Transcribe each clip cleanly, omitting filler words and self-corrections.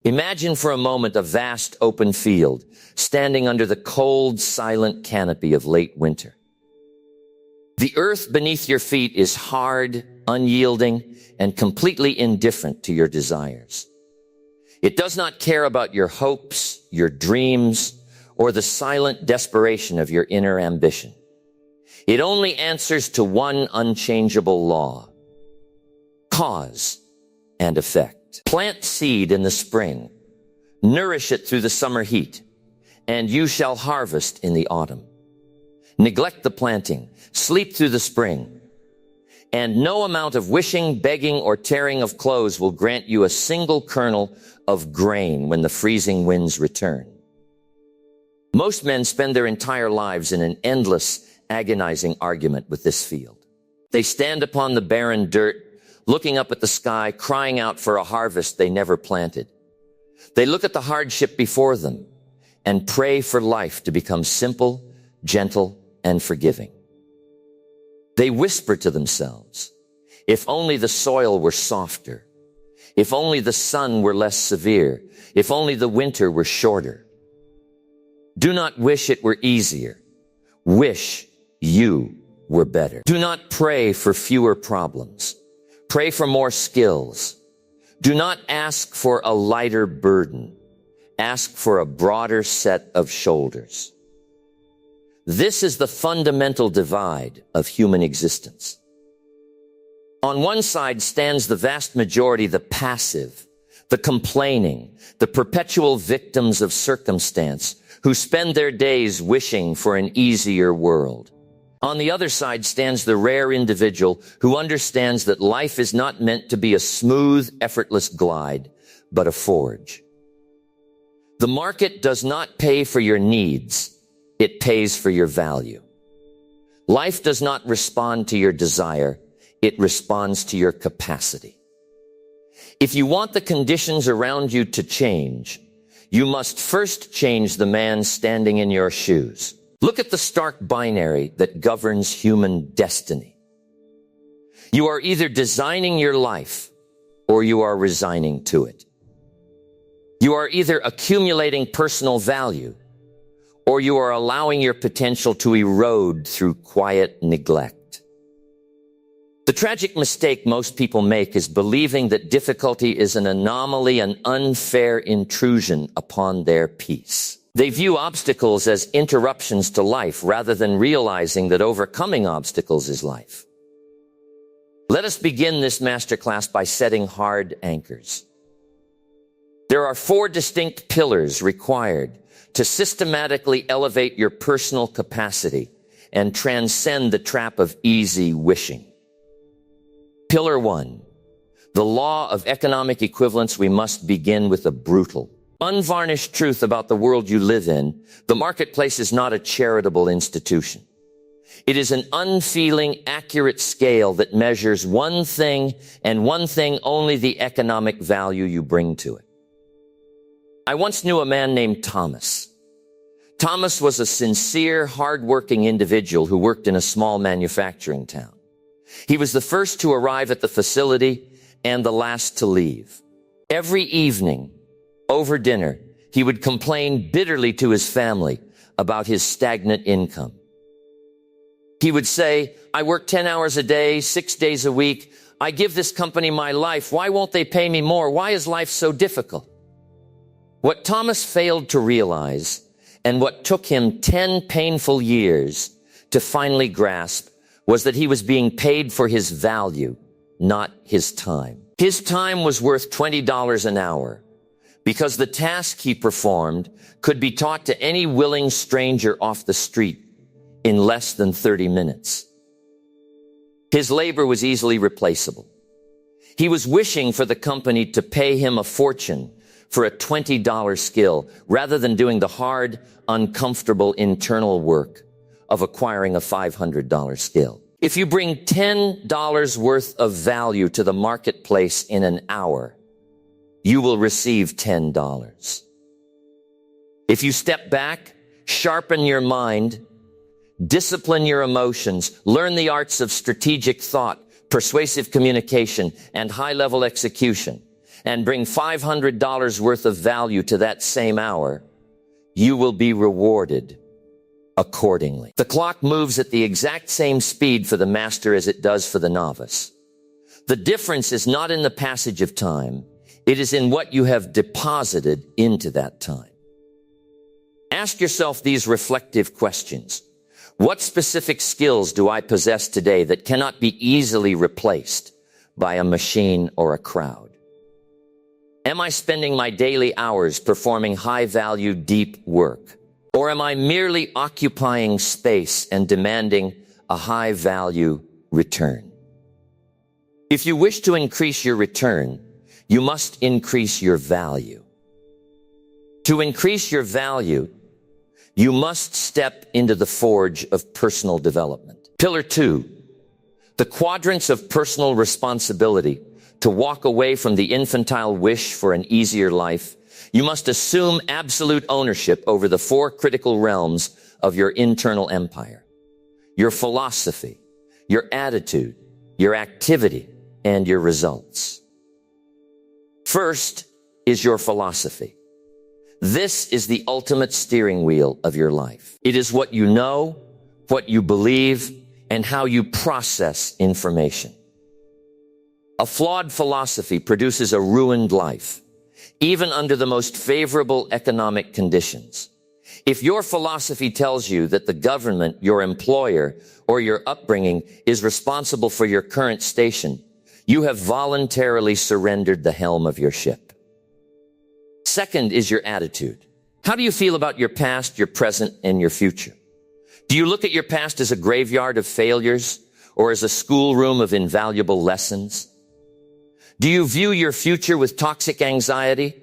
Imagine for a moment a vast open field, standing under the cold, silent canopy of late winter. The earth beneath your feet is hard, unyielding, and completely indifferent to your desires. It does not care about your hopes, your dreams, or the silent desperation of your inner ambition. It only answers to one unchangeable law: cause and effect. Plant seed in the spring, nourish it through the summer heat, and you shall harvest in the autumn. Neglect the planting, sleep through the spring, and no amount of wishing, begging, or tearing of clothes will grant you a single kernel of grain when the freezing winds return. Most men spend their entire lives in an endless, agonizing argument with this field. They stand upon the barren dirt, looking up at the sky, crying out for a harvest they never planted. They look at the hardship before them and pray for life to become simple, gentle, and forgiving. They whisper to themselves, if only the soil were softer, if only the sun were less severe, if only the winter were shorter. Do not wish it were easier. Wish you were better. Do not pray for fewer problems. Pray for more skills. Do not ask for a lighter burden. Ask for a broader set of shoulders. This is the fundamental divide of human existence. On one side stands the vast majority, the passive, the complaining, the perpetual victims of circumstance, who spend their days wishing for an easier world. On the other side stands the rare individual who understands that life is not meant to be a smooth, effortless glide, but a forge. The market does not pay for your needs. It pays for your value. Life does not respond to your desire. It responds to your capacity. If you want the conditions around you to change, you must first change the man standing in your shoes. Look at the stark binary that governs human destiny. You are either designing your life or you are resigning to it. You are either accumulating personal value or you are allowing your potential to erode through quiet neglect. The tragic mistake most people make is believing that difficulty is an anomaly, an unfair intrusion upon their peace. They view obstacles as interruptions to life rather than realizing that overcoming obstacles is life. Let us begin this masterclass by setting hard anchors. There are 4 distinct pillars required to systematically elevate your personal capacity and transcend the trap of easy wishing. Pillar 1, the law of economic equivalence. We must begin with a brutal, unvarnished truth about the world you live in. The marketplace is not a charitable institution. It is an unfeeling, accurate scale that measures one thing and one thing only: the economic value you bring to it. I once knew a man named Thomas. Thomas was a sincere, hardworking individual who worked in a small manufacturing town. He was the first to arrive at the facility and the last to leave. Every evening, over dinner, he would complain bitterly to his family about his stagnant income. He would say, I work 10 hours a day, 6 days a week. I give this company my life. Why won't they pay me more? Why is life so difficult? What Thomas failed to realize, and what took him 10 painful years to finally grasp, was that he was being paid for his value, not his time. His time was worth $20 an hour because the task he performed could be taught to any willing stranger off the street in less than 30 minutes. His labor was easily replaceable. He was wishing for the company to pay him a fortune for a $20 skill rather than doing the hard, uncomfortable internal work of acquiring a $500 skill. If you bring $10 worth of value to the marketplace in an hour, you will receive $10. If you step back, sharpen your mind, discipline your emotions, learn the arts of strategic thought, persuasive communication, and high-level execution, and bring $500 worth of value to that same hour, you will be rewarded accordingly. The clock moves at the exact same speed for the master as it does for the novice. The difference is not in the passage of time. It is in what you have deposited into that time. Ask yourself these reflective questions. What specific skills do I possess today that cannot be easily replaced by a machine or a crowd? Am I spending my daily hours performing high-value, deep work? Or am I merely occupying space and demanding a high-value return? If you wish to increase your return, you must increase your value. To increase your value, you must step into the forge of personal development. Pillar 2, the quadrants of personal responsibility. To walk away from the infantile wish for an easier life, you must assume absolute ownership over the 4 critical realms of your internal empire: your philosophy, your attitude, your activity, and your results. First is your philosophy. This is the ultimate steering wheel of your life. It is what you know, what you believe, and how you process information. A flawed philosophy produces a ruined life, even under the most favorable economic conditions. If your philosophy tells you that the government, your employer, or your upbringing is responsible for your current station, you have voluntarily surrendered the helm of your ship. Second is your attitude. How do you feel about your past, your present, and your future? Do you look at your past as a graveyard of failures or as a schoolroom of invaluable lessons? Do you view your future with toxic anxiety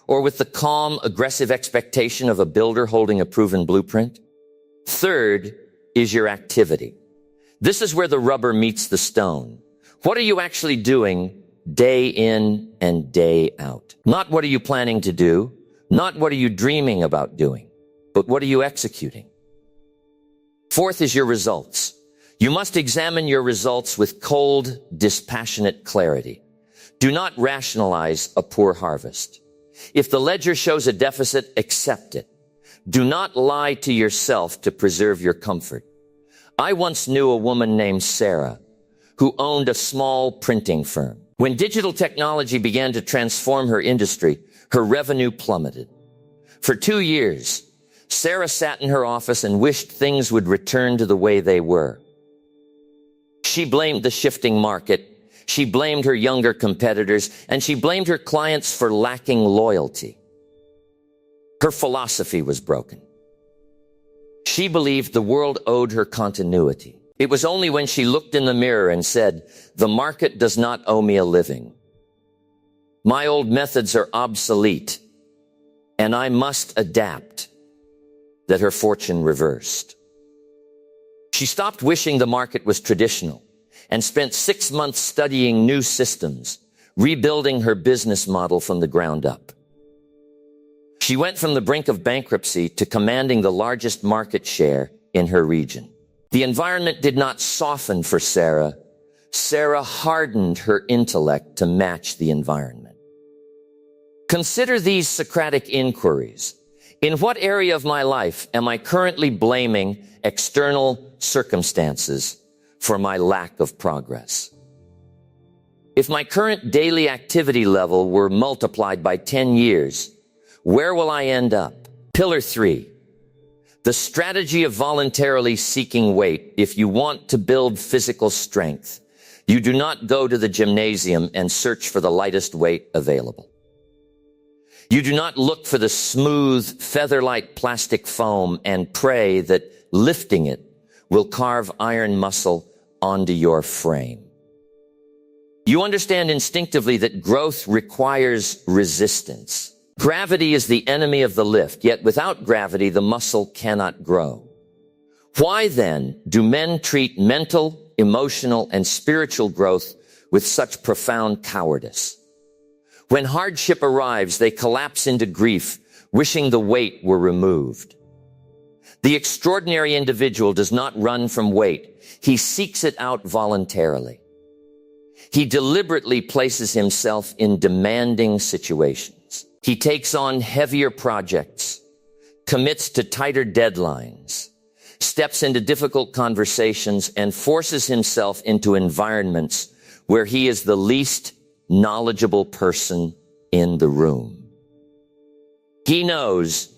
or with the calm, aggressive expectation of a builder holding a proven blueprint? Third is your activity. This is where the rubber meets the stone. What are you actually doing day in and day out? Not what are you planning to do, not what are you dreaming about doing, but what are you executing? Fourth is your results. You must examine your results with cold, dispassionate clarity. Do not rationalize a poor harvest. If the ledger shows a deficit, accept it. Do not lie to yourself to preserve your comfort. I once knew a woman named Sarah who owned a small printing firm. When digital technology began to transform her industry, her revenue plummeted. For 2 years, Sarah sat in her office and wished things would return to the way they were. She blamed the shifting market. She blamed her younger competitors, and she blamed her clients for lacking loyalty. Her philosophy was broken. She believed the world owed her continuity. It was only when she looked in the mirror and said, "The market does not owe me a living. My old methods are obsolete, and I must adapt," that her fortune reversed. She stopped wishing the market was traditional and spent 6 months studying new systems, rebuilding her business model from the ground up. She went from the brink of bankruptcy to commanding the largest market share in her region. The environment did not soften for Sarah. Sarah hardened her intellect to match the environment. Consider these Socratic inquiries. In what area of my life am I currently blaming external circumstances for my lack of progress? If my current daily activity level were multiplied by 10 years, where will I end up? Pillar 3, the strategy of voluntarily seeking weight. If you want to build physical strength, you do not go to the gymnasium and search for the lightest weight available. You do not look for the smooth, feather-light plastic foam and pray that lifting it will carve iron muscle onto your frame. You understand instinctively that growth requires resistance. Gravity is the enemy of the lift, yet without gravity, the muscle cannot grow. Why then do men treat mental, emotional, and spiritual growth with such profound cowardice? When hardship arrives, they collapse into grief, wishing the weight were removed. The extraordinary individual does not run from weight. He seeks it out voluntarily. He deliberately places himself in demanding situations. He takes on heavier projects, commits to tighter deadlines, steps into difficult conversations, and forces himself into environments where he is the least knowledgeable person in the room. He knows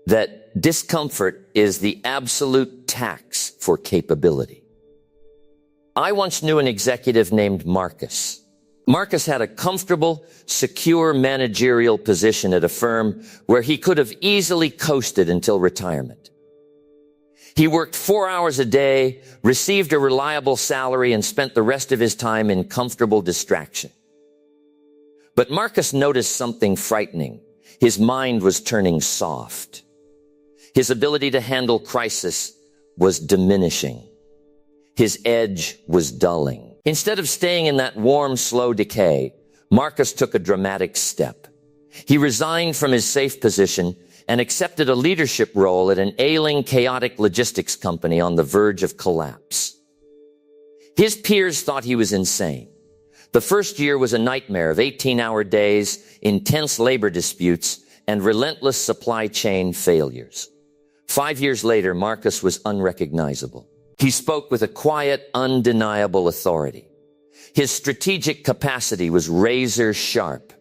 that discomfort is the absolute tax for capability. I once knew an executive named Marcus. Marcus had a comfortable, secure managerial position at a firm where he could have easily coasted until retirement. He worked 4 hours a day, received a reliable salary, and spent the rest of his time in comfortable distraction. But Marcus noticed something frightening. His mind was turning soft. His ability to handle crisis was diminishing. His edge was dulling. Instead of staying in that warm, slow decay, Marcus took a dramatic step. He resigned from his safe position and accepted a leadership role at an ailing, chaotic logistics company on the verge of collapse. His peers thought he was insane. The first year was a nightmare of 18-hour days, intense labor disputes, and relentless supply chain failures. 5 years later, Marcus was unrecognizable. He spoke with a quiet, undeniable authority. His strategic capacity was razor sharp.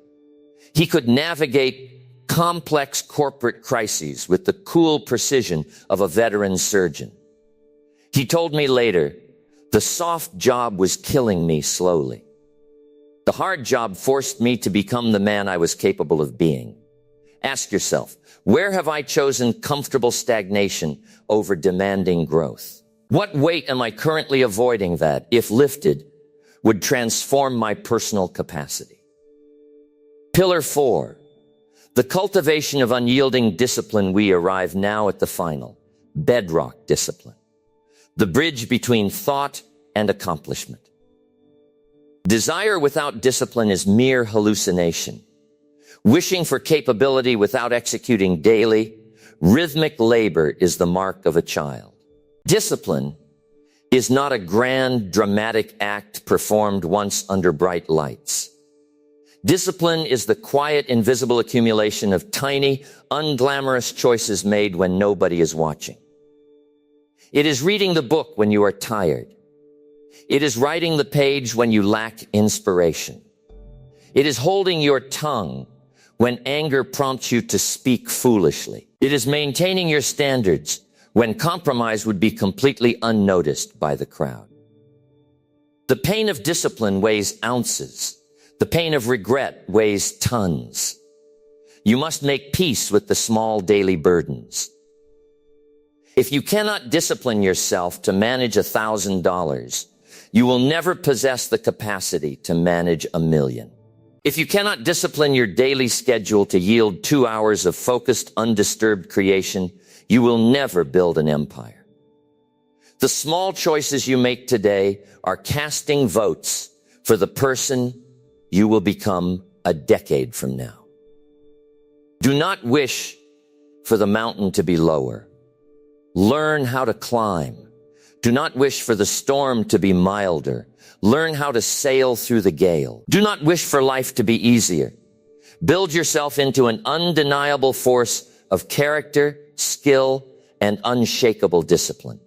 He could navigate complex corporate crises with the cool precision of a veteran surgeon. He told me later, the soft job was killing me slowly. The hard job forced me to become the man I was capable of being. Ask yourself, where have I chosen comfortable stagnation over demanding growth? What weight am I currently avoiding that, if lifted, would transform my personal capacity? Pillar 4, the cultivation of unyielding discipline. We arrive now at the final, bedrock discipline, the bridge between thought and accomplishment. Desire without discipline is mere hallucination. Wishing for capability without executing daily, rhythmic labor is the mark of a child. Discipline is not a grand, dramatic act performed once under bright lights. Discipline is the quiet, invisible accumulation of tiny, unglamorous choices made when nobody is watching. It is reading the book when you are tired. It is writing the page when you lack inspiration. It is holding your tongue when anger prompts you to speak foolishly. It is maintaining your standards when compromise would be completely unnoticed by the crowd. The pain of discipline weighs ounces. The pain of regret weighs tons. You must make peace with the small daily burdens. If you cannot discipline yourself to manage $1,000, you will never possess the capacity to manage 1,000,000. If you cannot discipline your daily schedule to yield 2 hours of focused, undisturbed creation, you will never build an empire. The small choices you make today are casting votes for the person you will become a decade from now. Do not wish for the mountain to be lower. Learn how to climb. Do not wish for the storm to be milder. Learn how to sail through the gale. Do not wish for life to be easier. Build yourself into an undeniable force of character, skill, and unshakable discipline.